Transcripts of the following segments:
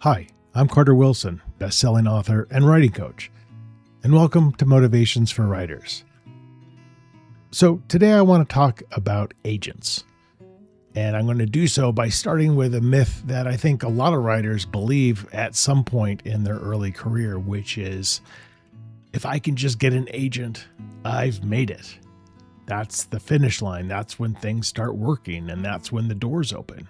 Hi, I'm Carter Wilson, best-selling author and writing coach, and welcome to Motivations for Writers. So today I want to talk about agents, and I'm going to do so by starting with a myth that I think a lot of writers believe at some point in their early career, which is, if I can just get an agent, I've made it. That's the finish line. That's when things start working, and that's when the doors open.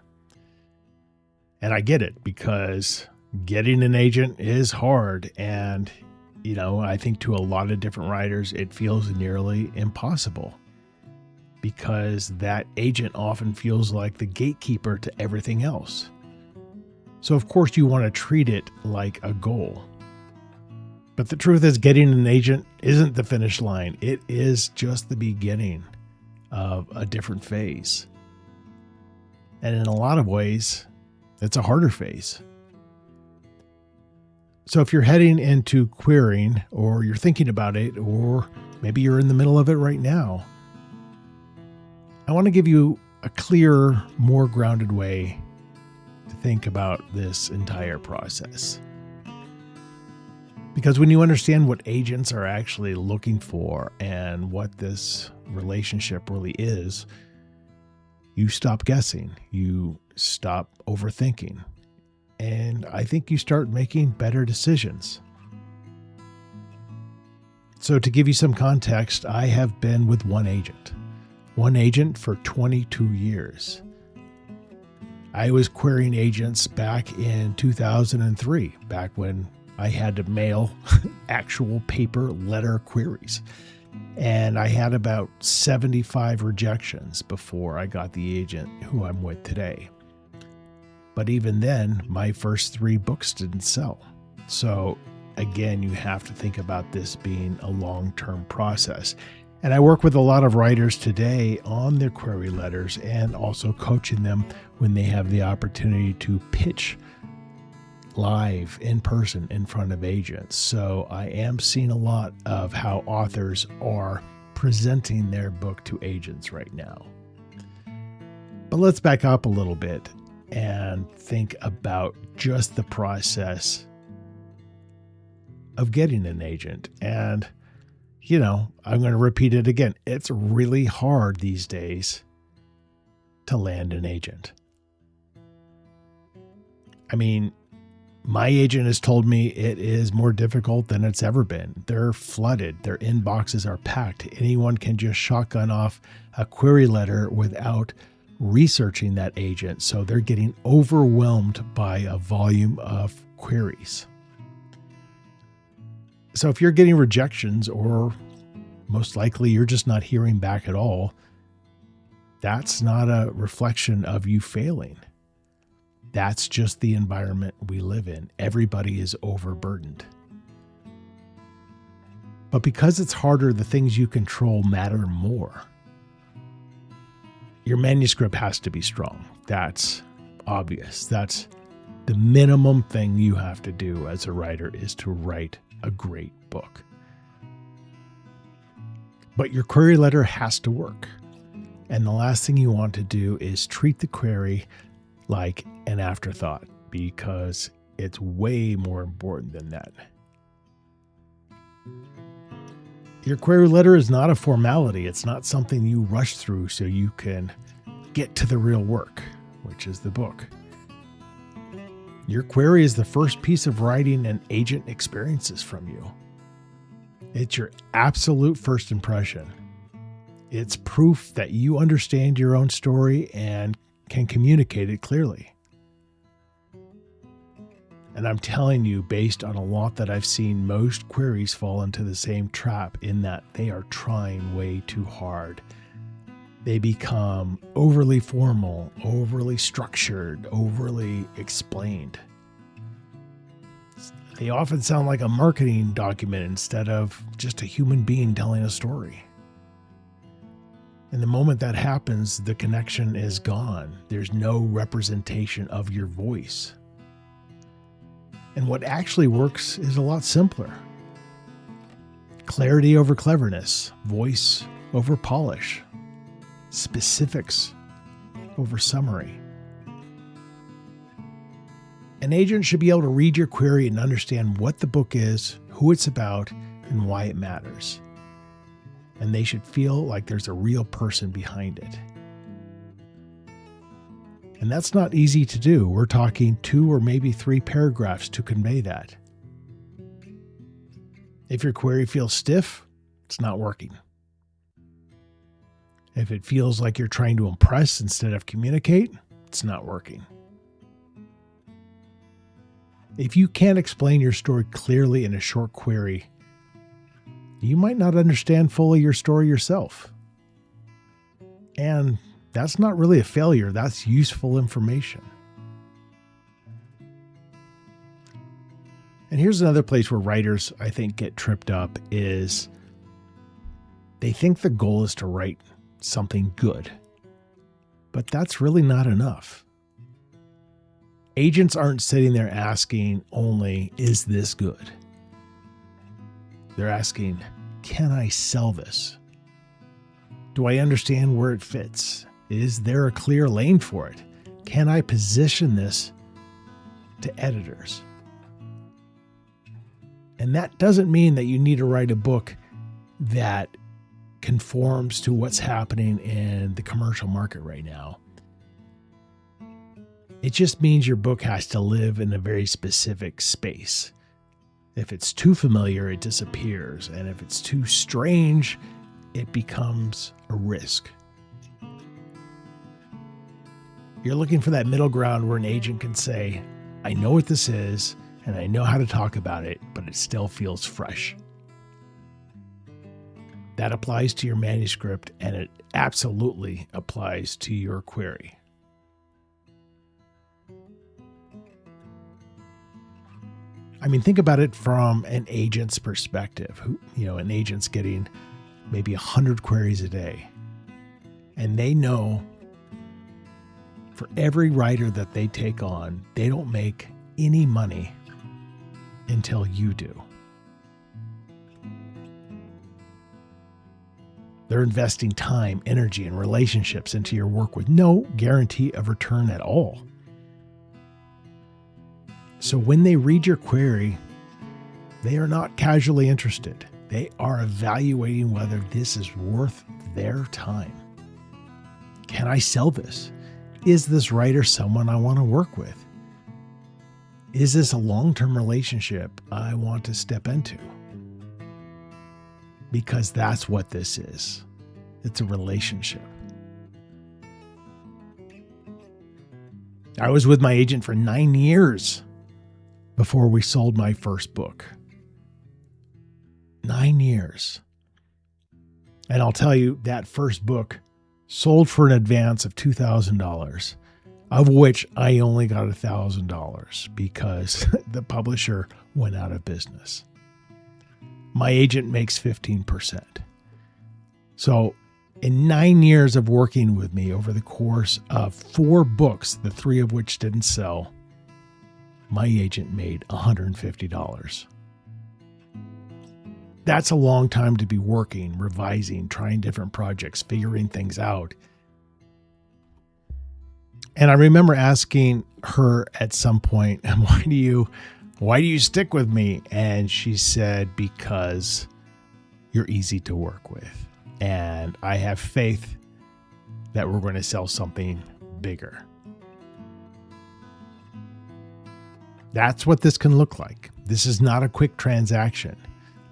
And I get it, because getting an agent is hard. And, I think to a lot of different writers, it feels nearly impossible, because that agent often feels like the gatekeeper to everything else. So of course you want to treat it like a goal. But the truth is, getting an agent isn't the finish line. It is just the beginning of a different phase. And in a lot of ways, it's a harder phase. So if you're heading into querying, or you're thinking about it, or maybe you're in the middle of it right now, I want to give you a clearer, more grounded way to think about this entire process. Because when you understand what agents are actually looking for and what this relationship really is, you stop guessing, you stop overthinking, and I think you start making better decisions. So to give you some context, I have been with one agent for 22 years. I was querying agents back in 2003, back when I had to mail actual paper letter queries. And I had about 75 rejections before I got the agent who I'm with today. But even then, my first 3 books didn't sell. So again, you have to think about this being a long-term process. And I work with a lot of writers today on their query letters, and also coaching them when they have the opportunity to pitch live in person in front of agents. So I am seeing a lot of how authors are presenting their book to agents right now. But let's back up a little bit and think about just the process of getting an agent. And, I'm going to repeat it again. It's really hard these days to land an agent. I mean, my agent has told me it is more difficult than it's ever been. They're flooded. Their inboxes are packed. Anyone can just shotgun off a query letter without researching that agent. So they're getting overwhelmed by a volume of queries. So if you're getting rejections, or most likely you're just not hearing back at all, that's not a reflection of you failing. That's just the environment we live in. Everybody is overburdened. But because it's harder, the things you control matter more. Your manuscript has to be strong. That's obvious. That's the minimum thing you have to do as a writer, is to write a great book. But your query letter has to work. And the last thing you want to do is treat the query like an afterthought, because it's way more important than that. Your query letter is not a formality. It's not something you rush through so you can get to the real work, which is the book. Your query is the first piece of writing an agent experiences from you. It's your absolute first impression. It's proof that you understand your own story and can communicate it clearly. And I'm telling you, based on a lot that I've seen, most queries fall into the same trap, in that they are trying way too hard. They become overly formal, overly structured, overly explained. They often sound like a marketing document instead of just a human being telling a story. And the moment that happens, the connection is gone. There's no representation of your voice. And what actually works is a lot simpler. Clarity over cleverness, voice over polish, specifics over summary. An agent should be able to read your query and understand what the book is, who it's about, and why it matters. And they should feel like there's a real person behind it. And that's not easy to do. We're talking 2 or maybe 3 paragraphs to convey that. If your query feels stiff, it's not working. If it feels like you're trying to impress instead of communicate, it's not working. If you can't explain your story clearly in a short query, you might not understand fully your story yourself. And that's not really a failure, that's useful information. And here's another place where writers, I think, get tripped up is they think the goal is to write something good. But that's really not enough. Agents aren't sitting there asking only, is this good? They're asking, can I sell this? Do I understand where it fits? Is there a clear lane for it? Can I position this to editors? And that doesn't mean that you need to write a book that conforms to what's happening in the commercial market right now. It just means your book has to live in a very specific space. If it's too familiar, it disappears. And if it's too strange, it becomes a risk. You're looking for that middle ground where an agent can say, I know what this is, and I know how to talk about it, but it still feels fresh. That applies to your manuscript, and it absolutely applies to your query. I mean, think about it from an agent's perspective. An agent's getting maybe 100 queries a day. And they know for every writer that they take on, they don't make any money until you do. They're investing time, energy, and relationships into your work with no guarantee of return at all. So when they read your query, they are not casually interested. They are evaluating whether this is worth their time. Can I sell this? Is this writer someone I want to work with? Is this a long-term relationship I want to step into? Because that's what this is. It's a relationship. I was with my agent for 9 years before we sold my first book. 9 years. And I'll tell you, that first book sold for an advance of $2,000, of which I only got $1,000 because the publisher went out of business. My agent makes 15%. So in 9 years of working with me over the course of 4 books, the 3 of which didn't sell, my agent made $150. That's a long time to be working, revising, trying different projects, figuring things out. And I remember asking her at some point, why do you stick with me? And she said, because you're easy to work with. And I have faith that we're going to sell something bigger. That's what this can look like. This is not a quick transaction.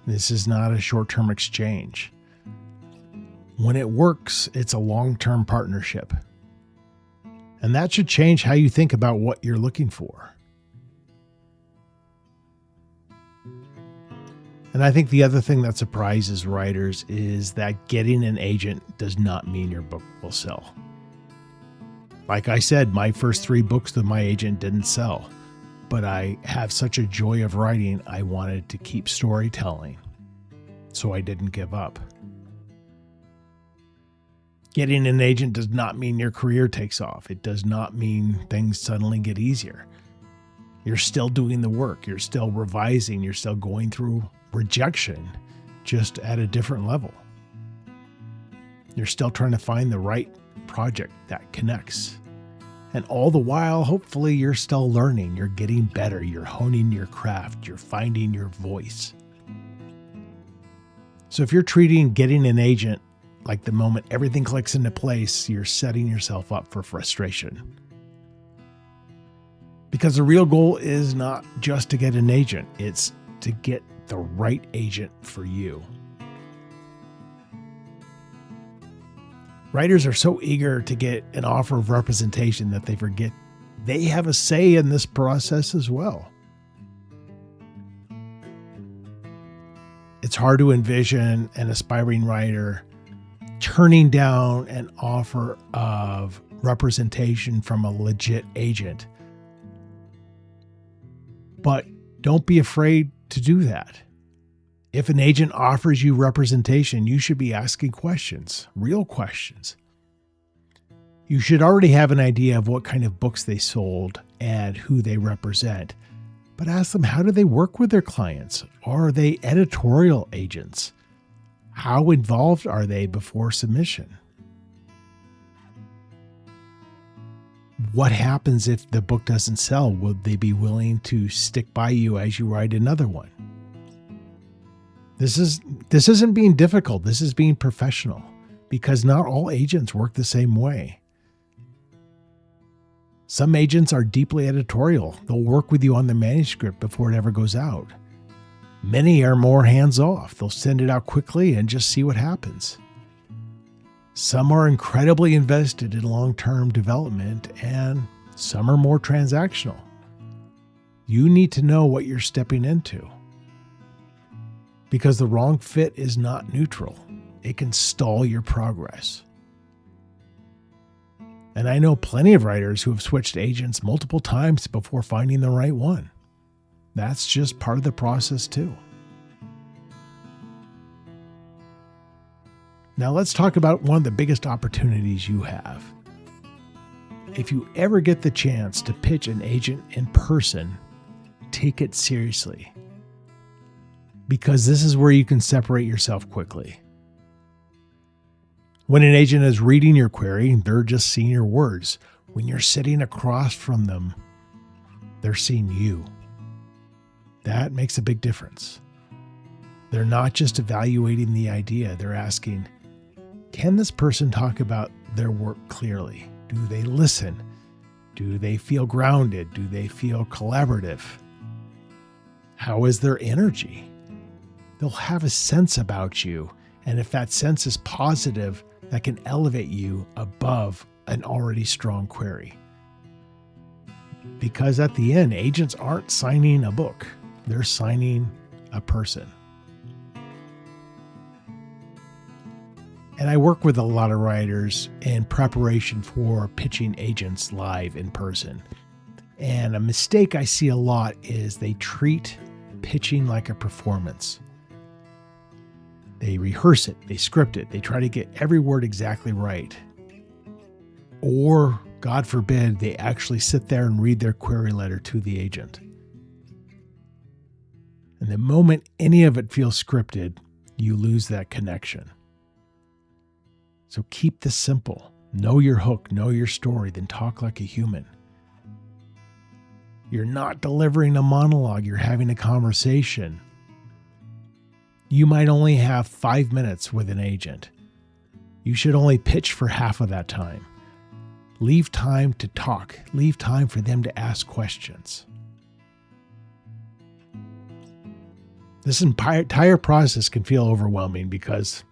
This is not a short-term exchange. When it works, it's a long-term partnership. And that should change how you think about what you're looking for. And I think the other thing that surprises writers is that getting an agent does not mean your book will sell. Like I said, my first 3 books with my agent didn't sell. But I have such a joy of writing, I wanted to keep storytelling, so I didn't give up. Getting an agent does not mean your career takes off. It does not mean things suddenly get easier. You're still doing the work. You're still revising. You're still going through rejection, just at a different level. You're still trying to find the right project that connects. And all the while, hopefully, you're still learning, you're getting better, you're honing your craft, you're finding your voice. So if you're treating getting an agent like the moment everything clicks into place, you're setting yourself up for frustration. Because the real goal is not just to get an agent, it's to get the right agent for you. Writers are so eager to get an offer of representation that they forget they have a say in this process as well. It's hard to envision an aspiring writer turning down an offer of representation from a legit agent. But don't be afraid to do that. If an agent offers you representation, you should be asking questions, real questions. You should already have an idea of what kind of books they sold and who they represent. But ask them, how do they work with their clients? Are they editorial agents? How involved are they before submission? What happens if the book doesn't sell? Will they be willing to stick by you as you write another one? This isn't being difficult. This is being professional, because not all agents work the same way. Some agents are deeply editorial. They'll work with you on the manuscript before it ever goes out. Many are more hands-off. They'll send it out quickly and just see what happens. Some are incredibly invested in long-term development, and some are more transactional. You need to know what you're stepping into, because the wrong fit is not neutral. It can stall your progress. And I know plenty of writers who have switched agents multiple times before finding the right one. That's just part of the process too. Now let's talk about one of the biggest opportunities you have. If you ever get the chance to pitch an agent in person, take it seriously. Because this is where you can separate yourself quickly. When an agent is reading your query, they're just seeing your words. When you're sitting across from them, they're seeing you. That makes a big difference. They're not just evaluating the idea, they're asking, can this person talk about their work clearly? Do they listen? Do they feel grounded? Do they feel collaborative? How is their energy? They'll have a sense about you, and if that sense is positive, that can elevate you above an already strong query. Because at the end, agents aren't signing a book, they're signing a person. And I work with a lot of writers in preparation for pitching agents live in person. And a mistake I see a lot is they treat pitching like a performance. They rehearse it, they script it, they try to get every word exactly right. Or, God forbid, they actually sit there and read their query letter to the agent. And the moment any of it feels scripted, you lose that connection. So keep this simple. Know your hook, know your story, then talk like a human. You're not delivering a monologue, you're having a conversation. You might only have 5 minutes with an agent. You should only pitch for half of that time. Leave time to talk. Leave time for them to ask questions. This entire process can feel overwhelming because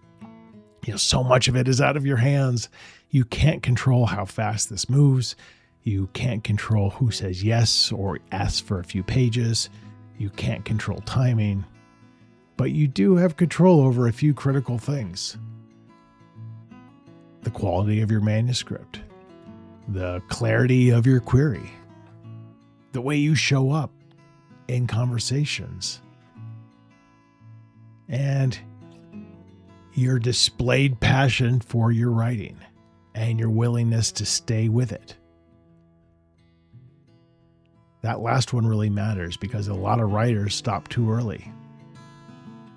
so much of it is out of your hands. You can't control how fast this moves. You can't control who says yes or asks for a few pages. You can't control timing. But you do have control over a few critical things. The quality of your manuscript, the clarity of your query, the way you show up in conversations, and your displayed passion for your writing and your willingness to stay with it. That last one really matters because a lot of writers stop too early.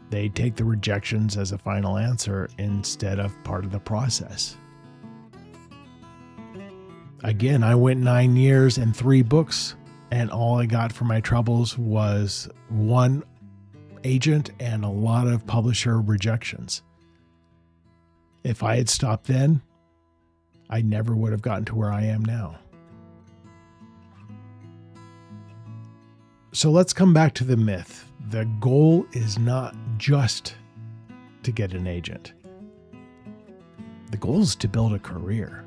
They take the rejections as a final answer instead of part of the process. Again, I went 9 years and 3 books, and all I got for my troubles was one agent and a lot of publisher rejections. If I had stopped then, I never would have gotten to where I am now. So let's come back to the myth. The goal is not just to get an agent. The goal is to build a career.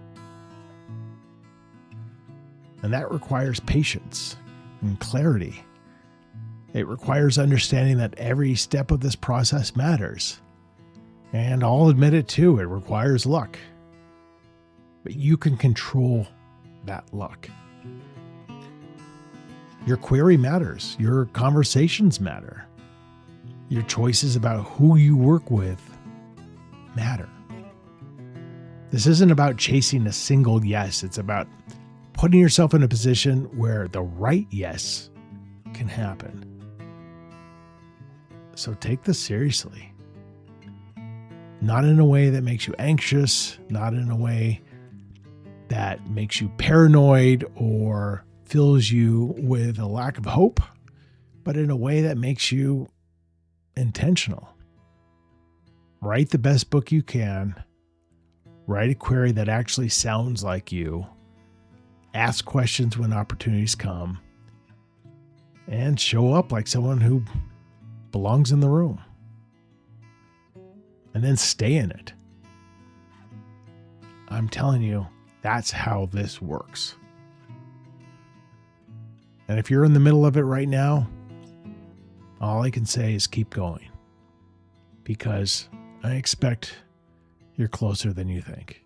And that requires patience and clarity. It requires understanding that every step of this process matters. And I'll admit it too, it requires luck. But you can control that luck. Your query matters. Your conversations matter. Your choices about who you work with matter. This isn't about chasing a single yes. It's about putting yourself in a position where the right yes can happen. So take this seriously. Not in a way that makes you anxious, not in a way that makes you paranoid or fills you with a lack of hope, but in a way that makes you intentional. Write the best book you can. Write a query that actually sounds like you. Ask questions when opportunities come. And show up like someone who belongs in the room. And then stay in it. I'm telling you, that's how this works. And if you're in the middle of it right now, all I can say is keep going. Because I expect you're closer than you think.